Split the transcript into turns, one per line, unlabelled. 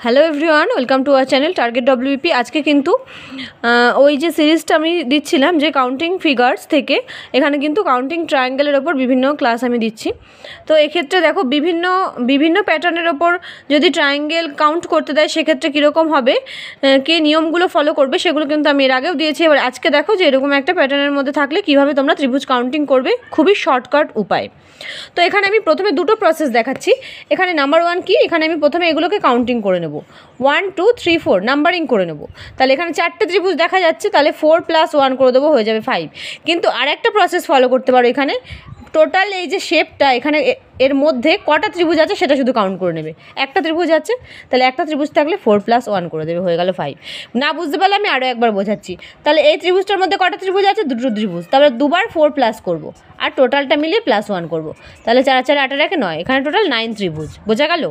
Hello everyone, welcome to our channel target WP. আজকে কিন্তু ওই যে সিরিজটা আমি দিচ্ছিলাম যে কাউন্টিং ফিগার্স থেকে, এখানে কিন্তু কাউন্টিং ট্রায়াঙ্গেলের ওপর বিভিন্ন ক্লাস আমি দিচ্ছি। তো এক্ষেত্রে দেখো বিভিন্ন প্যাটার্নের ওপর যদি ট্রায়াঙ্গেল কাউন্ট করতে দেয় সেক্ষেত্রে কীরকম হবে, কে নিয়মগুলো ফলো করবে সেগুলো কিন্তু আমি এর আগেও দিয়েছি। এবার আজকে দেখো যে এরকম একটা প্যাটার্নের মধ্যে থাকলে কীভাবে তোমরা ত্রিভুজ কাউন্টিং করবে, খুবই শর্টকাট উপায়। তো এখানে আমি প্রথমে দুটো প্রসেস দেখাচ্ছি। এখানে নাম্বার ওয়ান কি, এখানে আমি প্রথমে এগুলোকে কাউন্টিং করে নেব, 1 2 3 4 নাম্বারিং করে নেব। তাহলে এখানে 4টে ত্রিভুজ দেখা যাচ্ছে, তাহলে 4 + 1 করে দেবো, হয়ে যাবে 5। কিন্তু আরেকটা প্রসেস ফলো করতে পারো, এখানে টোটাল এই যে শেপটা এখানে এর মধ্যে কটা ত্রিভুজ আছে সেটা শুধু কাউন্ট করে নেবে। একটা ত্রিভুজ আছে, তাহলে একটা ত্রিভুজ থাকলে 4 + 1 করে দেবে, হয়ে গেল 5। না বুঝতে পারলে আমি আরও একবার বোঝাচ্ছি। তাহলে এই ত্রিভুজটার মধ্যে কটা ত্রিভুজ আছে, দুটো ত্রিভুজ, তারপরে দুবার 4 প্লাস করবো আর টোটালটা মিলিয়ে +1 করবো। তাহলে 4 4 8 9, এখানে টোটাল 9 ত্রিভুজ। বোঝা গেল?